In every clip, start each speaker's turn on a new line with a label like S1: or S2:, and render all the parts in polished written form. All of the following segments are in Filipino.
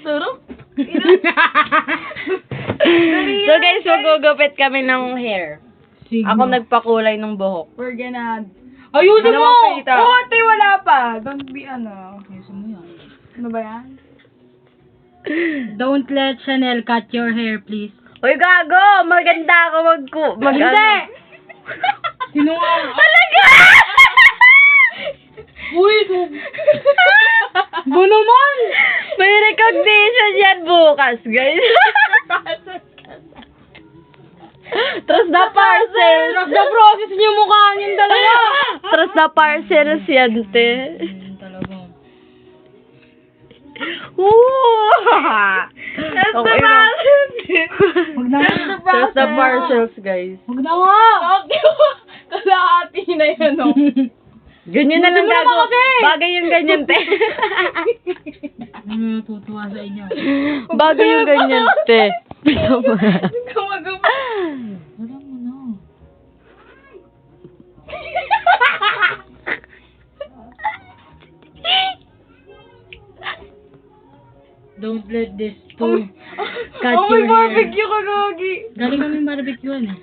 S1: Sarap.
S2: So guys, magugupit kami ng hair.
S3: Sige.
S2: Ako nagpakulay ng buhok.
S1: We're gonna...
S3: Ayusin mo!
S1: Oh, ate, wala pa. Don't be ano.
S3: Ayusin mo yan.
S1: Ano ba yan?
S3: Don't let Chanel cut your hair, please.
S2: Uy, gago! Maganda ako
S3: Hindi! Sino nga?
S2: Talaga!
S3: Uy! Bo naman!
S2: May recognition yan bukas, guys. Trust the parcel.
S3: Trust the process niyo mukha niyong dalawa.
S2: Trust the parcel, siyente.
S3: Talaga.
S2: Trust
S1: the parcel.
S3: Huwag na nga.
S2: Trust the parcels, guys.
S3: Huwag na nga.
S1: Kalahati na yan, oh.
S2: Ganyan na lang
S3: Hindi mo naman
S2: gago.
S3: kasi.
S2: Bagay yung ganyan, te.
S3: Tutuwa sa inyo.
S2: Bagay yung ganyan, te.
S1: Gumagawa.
S3: Wala mo na. Don't let this to cut
S1: Oh, may
S3: your hair.
S1: barbecue ka, Gagi.
S3: Galing kami barbecuean eh.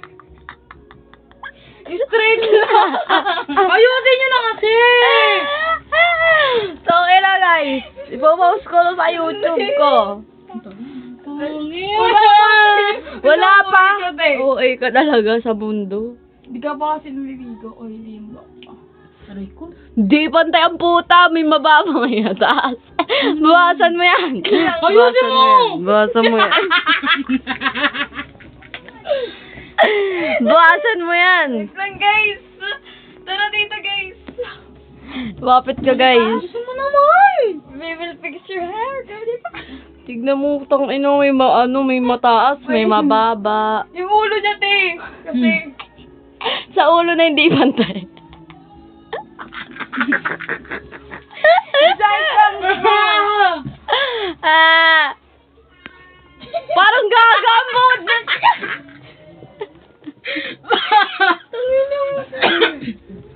S1: Straight lang.
S3: Ayusin nyo na kasi!
S2: So, okay lang, guys. Ipopost ko na sa YouTube ko. Wala pa. Okay ka talaga sa mundo.
S1: Hindi ka pa kasi lumiligo. O, hindi mo.
S3: Aray ko.
S2: Di pantay ang puta. May mababa, may mataas. Bawasan mo yan.
S3: Ayusin mo!
S2: Bawasan mo yan. Bawasan mo yan.
S1: Next lang, guys. Tara dito, guys.
S2: Wapit ka, guys.
S3: Ayusin mo naman!
S1: We will fix your hair. Gagi pa.
S2: Tignan mo, tang ino, may may mataas, may mababa.
S1: Yung ulo niya, te. Kasi,
S2: Sa ulo na hindi pantay.
S1: design lang, diba?
S2: Ah. Parang gagamot.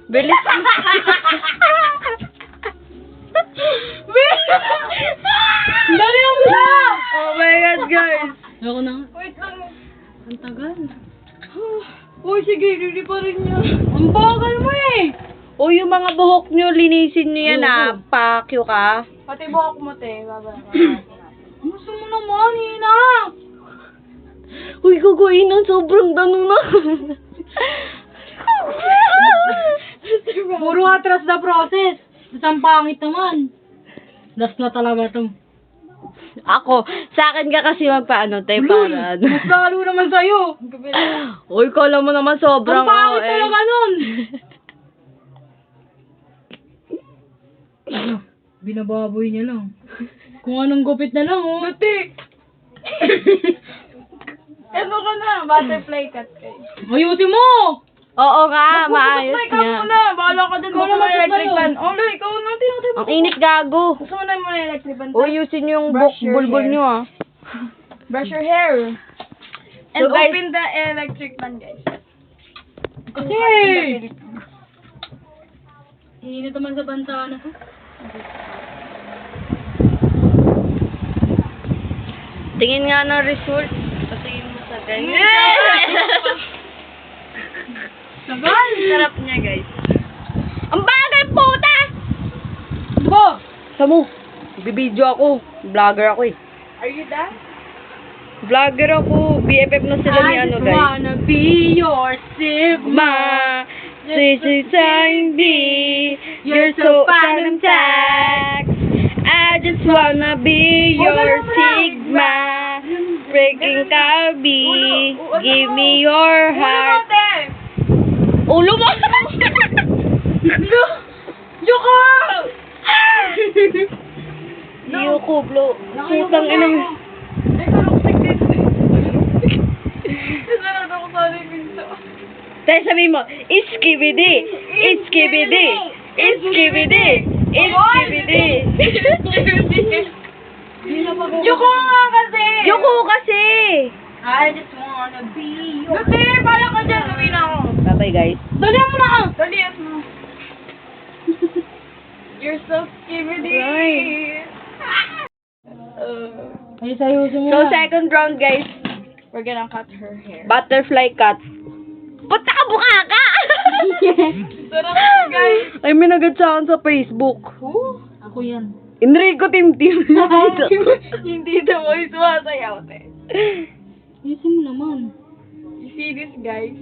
S2: Bilis.
S3: Dali mo na!
S2: Oh my God, guys.
S3: Ayoko na nga.
S1: Wait lang.
S3: Ang tagal.
S1: Uy, sige, hindi pa rin niya.
S3: Ang bagal mo eh!
S2: O yung mga buhok nyo, linisin nyo yan ah. Pakyo ka.
S1: Pati buhok mo, te. Baba.
S3: Gusto mo naman, Hina!
S2: Uy, gagawin ng sobrang dano na.
S3: Puro atras the process. Isang pangit naman. Last na talaga to.
S2: Ako, sa akin ka kasi magpaano, tayo para.
S3: Mas lalo naman sa'yo.
S2: Uy, kala mo naman sobrang
S3: Ang pangit talaga nun. Binababoy niya lang. Kung anong gupit na lang, oh.
S1: Pati. Ano ka na? Butterfly cut kayo.
S3: Ayusin mo!
S2: Oo nga, maayos
S1: Butterfly cut
S2: nga.
S1: mo na. Bahala ka dun.
S3: Ikaw
S1: Gusto mo
S3: naman
S1: na electric
S3: sa'yo.
S1: fan. Oh, lo, ikaw na. Tinatin mo.
S2: Ang init gago.
S1: Gusto mo na muna electric fan.
S2: Uy, yusin yung
S1: Brush your
S2: bulbul
S1: hair.
S2: nyo ah.
S1: Brush your hair. And
S2: So, guys-
S1: open the electric fan, guys.
S3: Kasi! Init naman sa bansa na to.
S2: Tingin nga ng result. Patingin mo sa guys.
S1: Sagal!
S2: Sarap niya, guys. Ang bagay, puta!
S3: Bo!
S2: Samu, bibidyo ako. Vlogger ako eh.
S1: Are you done?
S2: Vlogger ako. BFF na sila ni ano,
S3: I just
S2: guys.
S3: wanna be your Sigma.
S2: CCTV, you're so phantom tax. I just wanna be your Sigma. Freaking Kabi, give me your heart. Ulo mo!
S1: Yuko!
S2: Yuko, blo. Putang inang...
S1: Ay, karuktik din. Nasarap ako sa aling pinto.
S2: Tayo sabihin mo, Iskibidi! Iskibidi! Iskibidi! Iskibidi!
S1: Yuko nga kasi!
S2: Yuko kasi!
S1: I just wanna be your... Kasi, pala ka dyan. Sabihin na ako.
S2: Bye-bye, guys.
S3: Dalihan mo na ka!
S1: Dalihan mo. You're so skibidi.
S2: Right.
S3: Ay, sayusin mo
S2: So,
S3: na.
S2: second round, guys.
S1: We're gonna cut her hair.
S2: Butterfly cut. Punta ka buka ka!
S1: Sarap guys.
S2: Ay, may nagad sa akin sa Facebook.
S1: Who?
S3: Ako yan.
S2: Enrico Tim-Tim.
S1: Hindi daw mo sumasayaw, te.
S3: Ayusin mo naman.
S1: You see this, guys?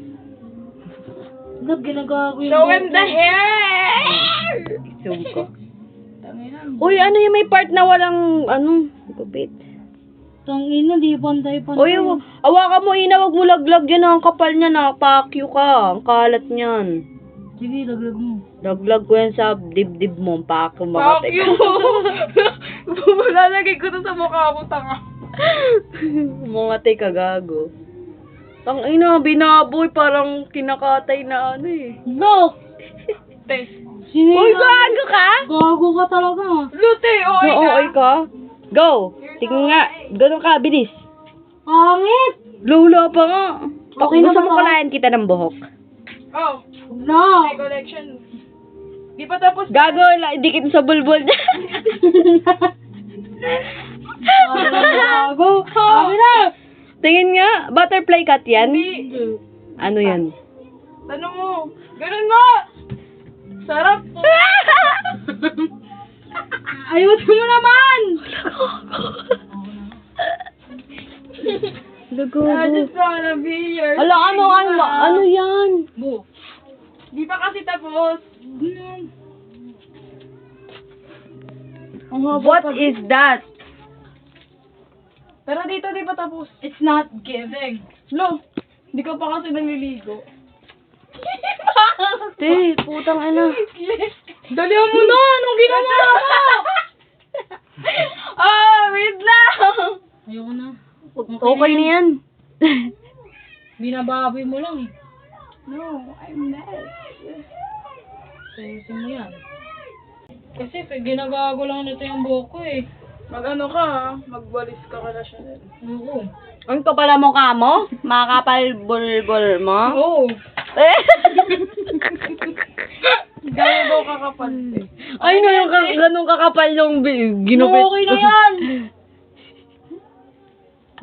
S3: Ba't ginagawa ko yung
S1: Show him
S3: buhok
S1: the
S3: ko?
S1: hair!
S2: Zoom ko.
S1: Tangina.
S2: Uy, ano yung may part na walang, gupit.
S3: Tangina, di pantay-pantay.
S2: Uy, awakan mo, Ina, wag mo laglag yan. Ang kapal niya, nakapakyo ka. Ang kalat niyan.
S3: Sige, laglag mo.
S2: Laglag ko yan sa dibdib mo. Pakyo,
S1: Fuck
S2: makatek.
S1: you! Lalagay ko to sa mukha mo, tanga.
S2: Makatek ka, gago. Tang ina, binaboy, parang kinakatay na ano eh.
S3: Go!
S1: Te.
S3: Sino
S2: Uy,
S3: yun?
S2: gago ka?
S3: Gago ka talaga.
S1: Lute, oy ka.
S2: Oo, ka? Go! Tingnan nga, ganun ka, bilis.
S3: Pangit!
S2: Lula pa nga.
S3: Okay
S2: Gusto
S3: naman
S2: mo
S3: ako.
S2: kalayan kita ng buhok?
S1: Oh,
S3: No!
S1: my collection. Di pa tapos.
S2: Gago, dikit sa bulbul.
S3: Gago! Sabi na!
S2: Tingin nga, butterfly cut yan?
S1: Hindi.
S2: Ano yan?
S1: Tanong mo. Ganun nga. Sarap.
S3: Ayusin mo naman!
S1: I just wanna be your
S2: Ala, ano yan?
S3: Bo.
S1: Di pa kasi tapos.
S2: What is that?
S1: Pero dito di pa tapos.
S3: It's not giving.
S1: Lo, di ka pa kasi naliligo.
S2: Te, putang ano.
S1: Dalihan mo na! Anong ginawa mo? Wait lang!
S3: Ayoko na.
S2: Okay na yan.
S3: Binababoy mo lang eh.
S1: No, I'm not.
S3: Ayusin mo yan. Kasi ginagago lang nito yung buhok ko eh.
S1: Mag-ano ka ha? Magwalis ka ka na siya.
S3: Oo.
S2: Ang kapal ang mukha mo? Makakapal bulbul mo?
S3: Oo.
S2: Eh.
S1: Gano'n daw kakapal eh.
S2: Ay, no, yung ganun kakapal yung ginupit.
S3: Okay na yan!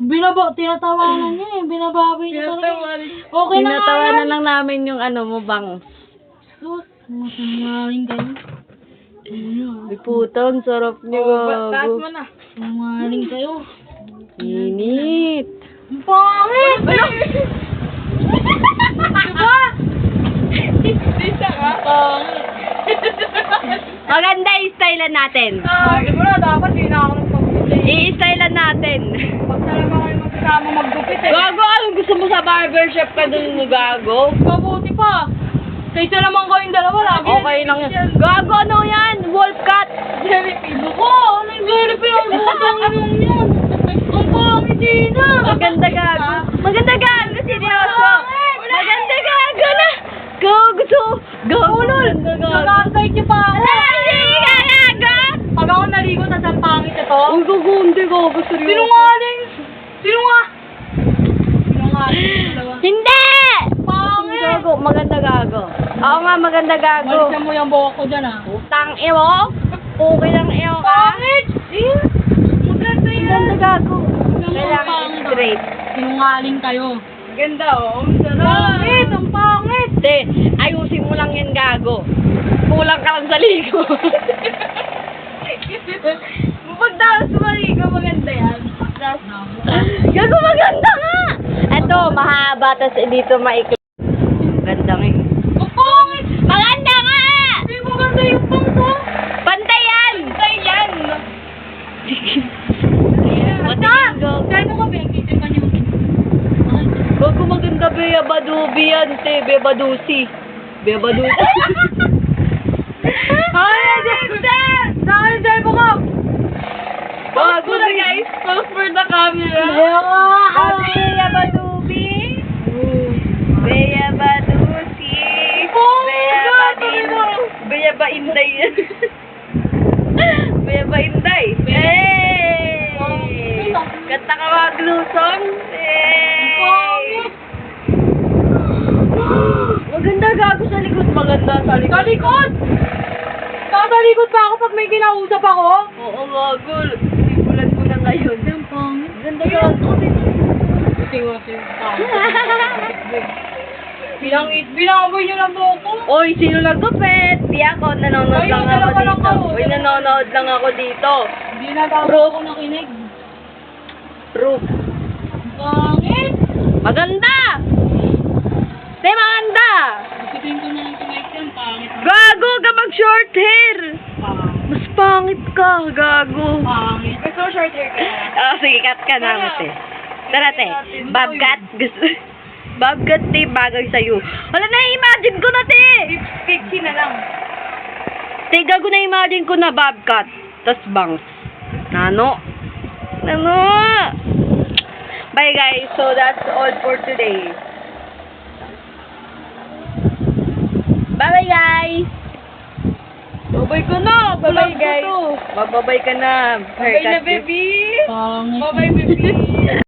S3: Tinatawanan niya eh. Binababoy niya talaga.
S1: Tinatawanan.
S3: Okay na nga
S2: Tinatawanan
S3: yan.
S2: lang namin yung ano mo bang.
S3: Sus, masangaling kayo.
S2: Ay, puta, ang sarap niyo.
S1: Taas mo na.
S3: Masangaling kayo.
S2: Init.
S3: Ang pangit!
S1: Diba? Hindi siya ka.
S2: Maganda i-stylean natin.
S1: Siguro dapat di na ako nagpagpipili.
S2: I-stylean natin.
S1: Pag talaga kayo magsama maggupit eh.
S2: Gago, anong gusto mo sa barbershop ka dun mo, gago?
S1: Mabuti pa. Kaysa naman kayong dalawa lagi.
S2: Okay lang yan. Gago, ano yan? Wolf cut.
S1: Jellyfish.
S3: Ako! Ano yung jellyfish? Ang butang yung yan! Ang pangit din na!
S2: Maganda gago. Maganda gago, seryoso. Maganda gago na. Gago. Gago.
S3: Nagkakay niyo pa ako!
S2: Gago.
S3: Pag ako naligo, tas ang pangit ito.
S2: Ang gago, hindi gago, seryoso.
S3: Sinungaling! Sinungaling dalawa.
S2: Hindi!
S3: Pangit!
S2: Gago, maganda gago. Oo nga, maganda gago.
S3: Balisan mo yung buhok ko dyan ah.
S2: Utang ewo. Okay lang ewo ka.
S3: Pangit! Maganda yan!
S2: Maganda gago.
S3: Ang
S2: Kailangan
S3: pangit.
S2: straight.
S3: Sinungaling kayo.
S1: Ganda oh. Ang sarap.
S3: Pangit! Ang pangit!
S2: Te, ayusin mo lang yan gago. Kulang ka lang sa ligo.
S1: Pag daw sumaligo, maganda yan.
S2: Gago, maganda nga. Eto, mahaba, tas dito maikli. Ganda nga eh.
S3: Ang pangit!
S2: Maganda nga!
S3: Hindi maganda yung pangto.
S2: Pantay yan!
S1: Pantay yan.
S2: Matagal gago.
S3: Dahil mo kami, kitipan niyo.
S2: Gago, maganda Bea Badubi yan, te. Bea Badusi. Bea Badusi.
S1: Ay, ganda! Dahil dahil mo ka. Gago na guys. Pause for the camera.
S2: Bea Badubi. Bea Badusi. Bea Badin. Bea Bainday yan. Bea Bainday. Hey! Kanta ka maglusong. Hey! Maganda gago sa likod. Maganda sa likod.
S3: Sa likod! Tatalikod pa ako pag may kinausap ako?
S2: Oo, gago. Simulan ko na ngayon.
S3: Ang pangit. ganda ka. Buti nga si Binangaboy niyo lang po ako.
S2: Oy, sino nagkupit? Di ako, nanonood
S3: Kayo,
S2: lang ako
S3: dalawa lang
S2: dito.
S3: ako.
S2: Uy, nanonood lang ako dito.
S3: Hindi na daw
S2: Bro.
S3: ako nakinig.
S2: Proof.
S3: Pangit!
S2: Maganda! Te, maganda!
S3: Isipin ko na lang tonight yan. Pangit.
S2: Gago ka mag short hair!
S3: Pangit.
S2: Mas pangit ka, gago.
S3: Pangit.
S1: Gusto mo short hair ka?
S2: Ah, sige, cut ka na, te. Tara, te. Bobcat. Gusto... Bobcat, te, bagay sa'yo. Wala, na-imagine ko na, te!
S1: 50 na lang.
S2: Te, gago na-imagine ko na Bobcat. Tas bangs. Nano? Bye, guys. So, that's all for today. Bye-bye, guys!
S1: Babay ko na.
S2: Bye-bye, guys. Magbabay ka na.
S1: Babay na,
S2: Haircut.
S1: baby.
S3: Pangit.
S1: Babay, baby.